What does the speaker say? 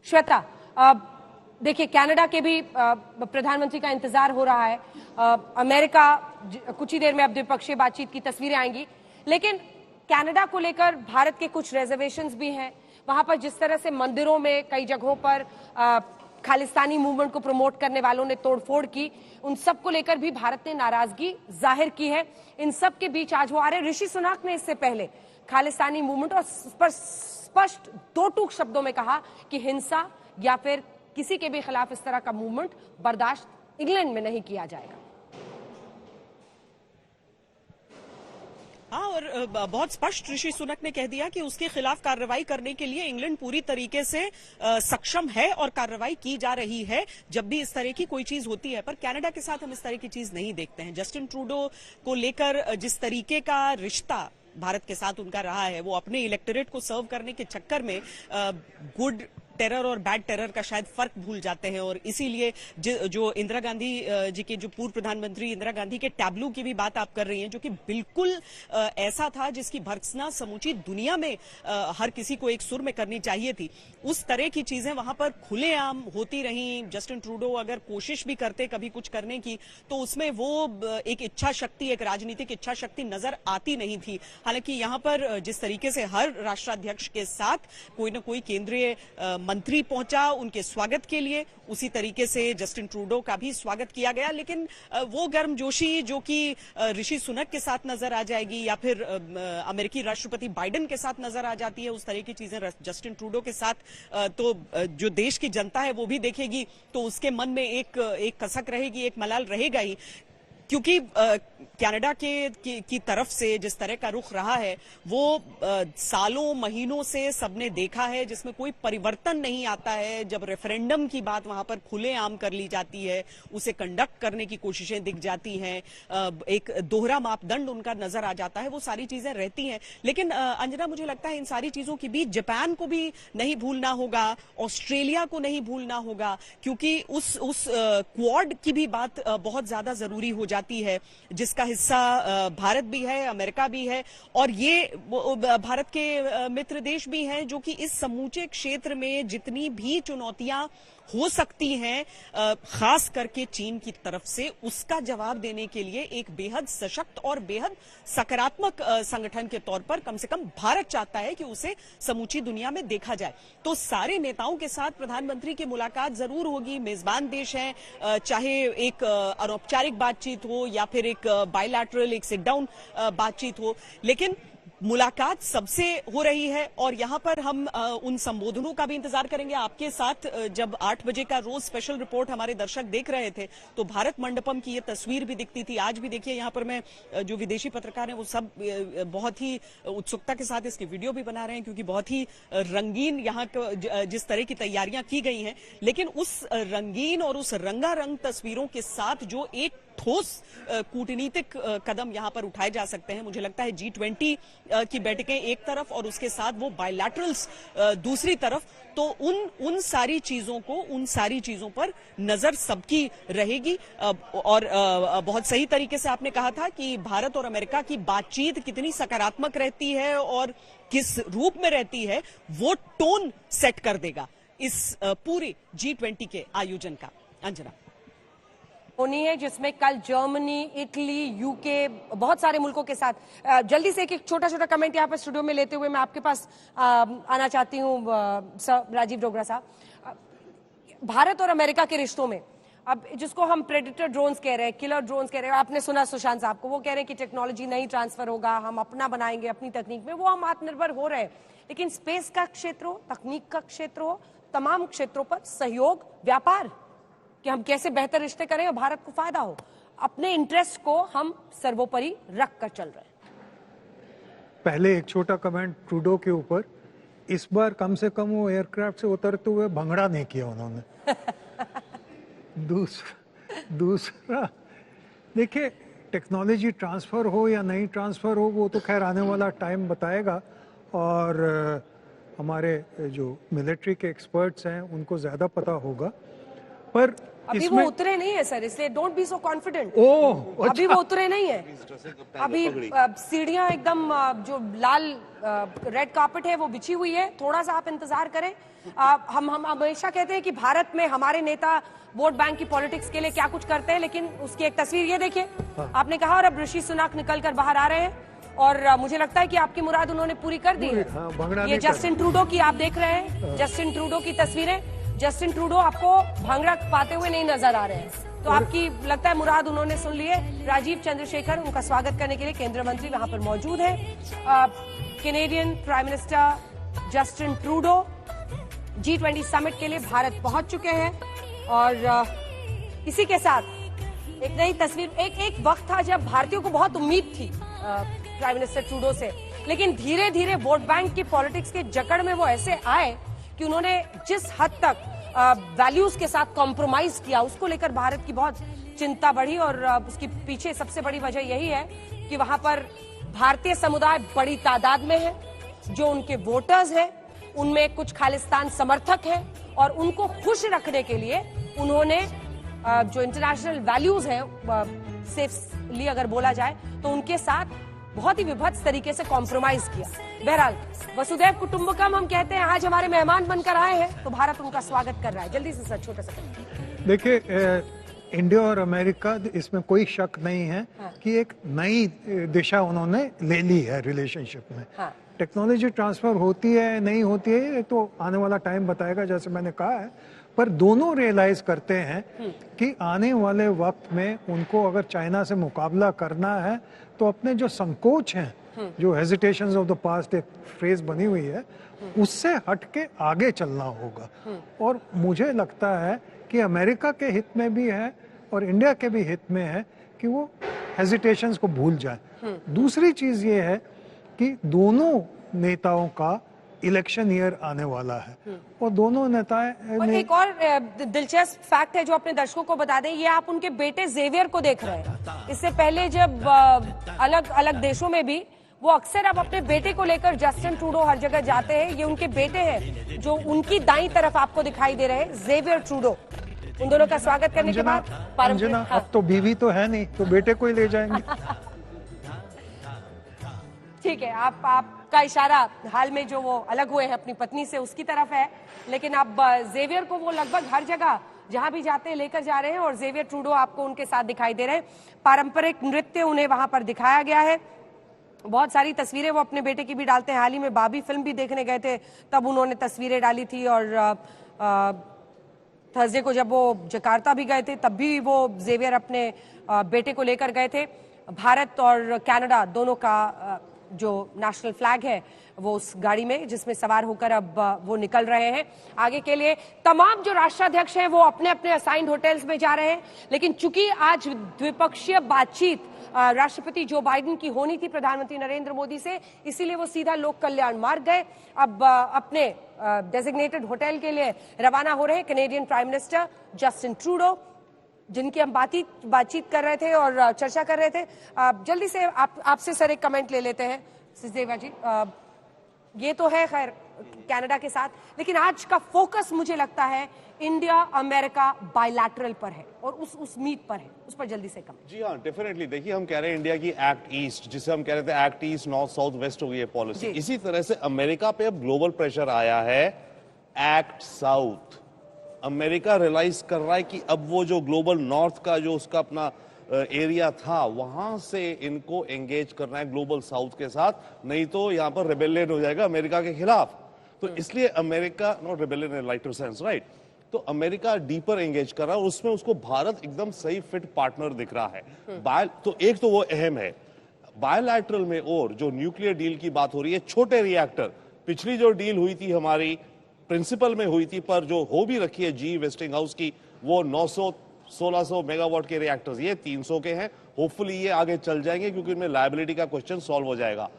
श्वेता, देखिए कनाडा के भी प्रधानमंत्री का इंतजार हो रहा है। अमेरिका कुछ ही देर में अब द्विपक्षीय बातचीत की तस्वीरें आएंगी, लेकिन कनाडा को लेकर भारत के कुछ रिजर्वेशंस भी हैं। वहां पर जिस तरह से मंदिरों में कई जगहों पर खालिस्तानी मूवमेंट को प्रमोट करने वालों ने तोड़फोड़ की, उन सब को लेकर भी भारत ने नाराजगी जाहिर की है। इन सब के बीच आज वो आ रहे ऋषि सुनक ने इससे पहले खालिस्तानी मूवमेंट और स्पष्ट दो टूक शब्दों में कहा कि हिंसा या फिर किसी के भी खिलाफ इस तरह का मूवमेंट बर्दाश्त इंग्लैंड में नहीं किया जाएगा। हाँ, और बहुत स्पष्ट ऋषि सुनक ने कह दिया कि उसके खिलाफ कार्रवाई करने के लिए इंग्लैंड पूरी तरीके से सक्षम है और कार्रवाई की जा रही है जब भी इस तरह की कोई चीज होती है। पर कनाडा के साथ हम इस तरह की चीज नहीं देखते हैं। जस्टिन ट्रूडो को लेकर जिस तरीके का रिश्ता भारत के साथ उनका रहा है, वो अपने इलेक्टोरेट को सर्व करने के चक्कर में गुड टेरर और बैड टेरर का शायद फर्क भूल जाते हैं। और इसीलिए जो इंदिरा गांधी जी के, जो पूर्व प्रधानमंत्री इंदिरा गांधी के टैब्लू की भी बात आप कर रही हैं, जो कि बिल्कुल ऐसा था जिसकी भर्त्सना समूची दुनिया में हर किसी को एक सुर में करनी चाहिए थी, उस तरह की चीजें वहां पर खुलेआम होती रही। जस्टिन ट्रूडो अगर कोशिश भी करते कभी कुछ करने की, तो उसमें वो एक इच्छा शक्ति, एक राजनीतिक इच्छा शक्ति नजर आती नहीं थी। हालांकि यहां पर जिस तरीके से हर राष्ट्राध्यक्ष के साथ कोई न कोई केंद्रीय मंत्री पहुंचा उनके स्वागत के लिए, उसी तरीके से जस्टिन ट्रूडो का भी स्वागत किया गया। लेकिन वो गर्मजोशी जो कि ऋषि सुनक के साथ नजर आ जाएगी या फिर अमेरिकी राष्ट्रपति बाइडेन के साथ नजर आ जाती है, उस तरह की चीजें जस्टिन ट्रूडो के साथ तो जो देश की जनता है वो भी देखेगी, तो उसके मन में एक कसक रहेगी, एक मलाल रहेगा ही। क्योंकि कनाडा की तरफ से जिस तरह का रुख रहा है वो सालों महीनों से सबने देखा है, जिसमें कोई परिवर्तन नहीं आता है। जब रेफरेंडम की बात वहां पर खुलेआम कर ली जाती है, उसे कंडक्ट करने की कोशिशें दिख जाती हैं, एक दोहरा मापदंड उनका नजर आ जाता है, वो सारी चीजें रहती हैं। लेकिन अंजना, मुझे लगता है इन सारी चीजों के बीच जापान को भी नहीं भूलना होगा, ऑस्ट्रेलिया को नहीं भूलना होगा, क्योंकि उस क्वाड की भी बात बहुत ज्यादा जरूरी हो जाती है, जिसका हिस्सा भारत भी है, अमेरिका भी है, और ये भारत के मित्र देश भी हैं, जो कि इस समूचे क्षेत्र में जितनी भी चुनौतियां हो सकती हैं, खास करके चीन की तरफ से, उसका जवाब देने के लिए एक बेहद सशक्त और बेहद सकारात्मक संगठन के तौर पर कम से कम भारत चाहता है कि उसे समूची दुनिया में देखा जाए। तो सारे नेताओं के साथ प्रधानमंत्री की मुलाकात जरूर होगी। मेजबान देश है, चाहे एक अनौपचारिक बातचीत हो या फिर एक बायलैटरल, एक सिट डाउन बातचीत हो, लेकिन मुलाकात सबसे हो रही है। और यहां पर हम उन संबोधनों का भी इंतजार करेंगे आपके साथ। जब 8 बजे का रोज स्पेशल रिपोर्ट हमारे दर्शक देख रहे थे, तो भारत मंडपम की ये तस्वीर भी दिखती थी। आज भी देखिए यहां पर मैं, जो विदेशी पत्रकार हैं वो सब बहुत ही उत्सुकता के साथ इसके वीडियो भी बना रहे हैं, क्योंकि बहुत ही रंगीन यहाँ जिस तरह की तैयारियां की गई हैं। लेकिन उस रंगीन और उस रंगारंग तस्वीरों के साथ जो एक ठोस कूटनीतिक कदम यहां पर उठाए जा सकते हैं, मुझे लगता है G20 की बैठकें एक तरफ और उसके साथ वो बायलैटरल्स दूसरी तरफ, तो उन सारी चीजों पर नजर सबकी रहेगी। और बहुत सही तरीके से आपने कहा था कि भारत और अमेरिका की बातचीत कितनी सकारात्मक रहती है और किस रूप में रहती है, वो टोन सेट कर देगा इस पूरे G20 के आयोजन का। अंजना, होनी है जिसमें कल जर्मनी, इटली, यूके, बहुत सारे मुल्कों के साथ। जल्दी से एक छोटा छोटा कमेंट यहाँ पर स्टूडियो में लेते हुए मैं आपके पास आना चाहती हूँ राजीव डोगरा साहब। भारत और अमेरिका के रिश्तों में अब जिसको हम प्रेडेटर ड्रोन्स कह रहे हैं, किलर ड्रोन्स कह रहे हैं, आपने सुना सुशांत साहब को, वो कह रहे हैं कि टेक्नोलॉजी नहीं ट्रांसफर होगा, हम अपना बनाएंगे अपनी तकनीक में, वो हम आत्मनिर्भर हो रहे हैं। लेकिन स्पेस का क्षेत्र हो, तकनीक का क्षेत्र हो, तमाम क्षेत्रों पर सहयोग, व्यापार, कि हम कैसे बेहतर रिश्ते करें और भारत को फायदा हो, अपने इंटरेस्ट को हम सर्वोपरि रख कर चल रहे हैं। पहले एक छोटा कमेंट ट्रूडो के ऊपर, इस बार कम से कम वो एयरक्राफ्ट से उतरते हुए भंगड़ा नहीं किया उन्होंने। दूसरा देखिए, टेक्नोलॉजी ट्रांसफर हो या नहीं ट्रांसफर हो, वो तो खैर आने वाला टाइम बताएगा। और हमारे जो मिलिट्री के एक्सपर्ट्स हैं उनको ज़्यादा पता होगा। पर अभी वो उतरे नहीं है सर, इसलिए डोंट बी सो कॉन्फिडेंट। ओह अभी वो उतरे नहीं है, अभी सीढ़ियां एकदम जो लाल रेड कार्पेट है वो बिछी हुई है, थोड़ा सा आप इंतजार करें। हम हमेशा कहते हैं कि भारत में हमारे नेता वोट बैंक की पॉलिटिक्स के लिए क्या कुछ करते हैं, लेकिन उसकी एक तस्वीर ये देखिए। आपने कहा और अब ऋषि सुनक निकल कर बाहर आ रहे हैं और मुझे लगता है कि आपकी मुराद उन्होंने पूरी कर दी है। ये जस्टिन ट्रूडो की आप देख रहे हैं, जस्टिन ट्रूडो की तस्वीरें। जस्टिन ट्रूडो आपको भांगड़ा पाते हुए नहीं नजर आ रहे हैं, तो आपकी लगता है मुराद उन्होंने सुन ली है। राजीव चंद्रशेखर उनका स्वागत करने के लिए केंद्रीय मंत्री वहां पर मौजूद है। Canadian prime minister Justin Trudeau G20 summit के लिए भारत पहुंच चुके हैं और इसी के साथ एक नई तस्वीर। एक वक्त था जब भारतीयों को बहुत उम्मीद थी प्राइम मिनिस्टर ट्रूडो से, लेकिन धीरे धीरे वोट बैंक की पॉलिटिक्स के जकड़ में वो ऐसे आए कि उन्होंने जिस हद तक वैल्यूज के साथ कॉम्प्रोमाइज किया, उसको लेकर भारत की बहुत चिंता बढ़ी। और उसके पीछे सबसे बड़ी वजह यही है कि वहां पर भारतीय समुदाय बड़ी तादाद में है, जो उनके वोटर्स हैं उनमें कुछ खालिस्तान समर्थक हैं, और उनको खुश रखने के लिए उन्होंने जो इंटरनेशनल वैल्यूज हैं, सेफली अगर बोला जाए तो उनके साथ बहुत ही विभत्स तरीके से कॉम्प्रोमाइज किया। बहरहाल वसुधैव कुटुंबकम हम कहते हैं, आज हमारे मेहमान बनकर आए हैं तो भारत उनका स्वागत कर रहा है। जल्दी से सर छोटा सा देखिए, इंडिया और अमेरिका, इसमें कोई शक नहीं है कि एक नई दिशा उन्होंने ले ली है रिलेशनशिप में। टेक्नोलॉजी ट्रांसफर होती है नहीं होती है तो आने वाला टाइम बताएगा, जैसे मैंने कहा है, पर दोनों रियलाइज करते हैं कि आने वाले वक्त में उनको अगर चाइना से मुकाबला करना है तो अपने जो संकोच हैं, जो हेजिटेशंस ऑफ द पास्ट एक फ्रेज बनी हुई है, उससे हट के आगे चलना होगा। और मुझे लगता है कि अमेरिका के हित में भी है और इंडिया के भी हित में है कि वो हेजिटेशंस को भूल जाए। दूसरी चीज ये है कि दोनों नेताओं का इलेक्शन ईयर आने वाला है और दोनों नेताएं। और एक और दिलचस्प फैक्ट है जो अपने दर्शकों को बता दें, ये आप उनके बेटे जेवियर को देख रहे हैं। इससे पहले जब अलग अलग देशों में भी वो अक्सर आप अपने बेटे को लेकर जस्टिन ट्रूडो हर जगह जाते हैं। ये उनके बेटे हैं जो उनकी दाईं तरफ आपको दिखाई दे रहे हैं, जेवियर ट्रूडो। उन दोनों का स्वागत करने के बाद अब तो बीवी तो है नहीं, तो बेटे को ही ले जाएंगे। ठीक है, आपका इशारा हाल में जो वो अलग हुए हैं अपनी पत्नी से उसकी तरफ है, लेकिन अब जेवियर को वो लगभग हर जगह जहां भी जाते हैं लेकर जा रहे हैं और जेवियर ट्रूडो आपको उनके साथ दिखाई दे रहे हैं। पारंपरिक नृत्य उन्हें वहां पर दिखाया गया है। बहुत सारी तस्वीरें वो अपने बेटे की भी डालते हैं। हाल ही में बाबी फिल्म भी देखने गए थे, तब उन्होंने तस्वीरें डाली थी। और थर्सडे को जब वो जकार्ता भी गए थे तब भी वो जेवियर अपने बेटे को लेकर गए थे। भारत और कनाडा दोनों का जो नेशनल फ्लैग है वो उस गाड़ी में जिसमें सवार होकर अब वो निकल रहे हैं आगे के लिए। तमाम जो राष्ट्राध्यक्ष हैं वो अपने अपने असाइंड होटल्स में जा रहे हैं, लेकिन चूंकि आज द्विपक्षीय बातचीत राष्ट्रपति जो बाइडेन की होनी थी प्रधानमंत्री नरेंद्र मोदी से, इसीलिए वो सीधा लोक कल्याण मार्ग गए। अब अपने डेजिग्नेटेड होटल के लिए रवाना हो रहे हैं Canadian prime minister Justin Trudeau, जिनकी हम बातचीत कर रहे थे और चर्चा कर रहे थे। जल्दी से आपसे सर एक कमेंट ले लेते हैं सिद्धेवा जी। ये तो है खैर कनाडा के साथ, लेकिन आज का फोकस मुझे लगता है इंडिया अमेरिका बायलैटरल पर है और उस मीट पर है, उस पर जल्दी से कमेंट। जी हाँ, डेफिनेटली। देखिए, हम कह रहे हैं इंडिया की एक्ट ईस्ट, जिसे हम कह रहे थे act east north south west हो गई है पॉलिसी, इसी तरह से अमेरिका पे अब ग्लोबल प्रेशर आया है एक्ट साउथ। अमेरिका रियलाइज कर रहा है कि अब वो जो ग्लोबल नॉर्थ का जो उसका अपना एरिया था, वहां से इनको एंगेज करना है ग्लोबल साउथ के साथ, नहीं तो यहां पर रिबेलियन हो जाएगा अमेरिका के खिलाफ। तो इसलिए America, not rebellion in lighter sense, right, तो अमेरिका डीपर एंगेज कर रहा है और उसमें उसको भारत एकदम सही फिट पार्टनर दिख रहा है। तो एक तो वो अहम है बायलैटरल में। और जो न्यूक्लियर डील की बात हो रही है, छोटे रिएक्टर, पिछली जो डील हुई थी हमारी प्रिंसिपल में हुई थी, पर जो हो भी रखी है जी वेस्टिंग हाउस की, वो 900-1600 मेगावाट के रिएक्टर्स, ये 300 के हैं। होपफुली ये आगे चल जाएंगे क्योंकि इनमें लायबिलिटी का क्वेश्चन सॉल्व हो जाएगा।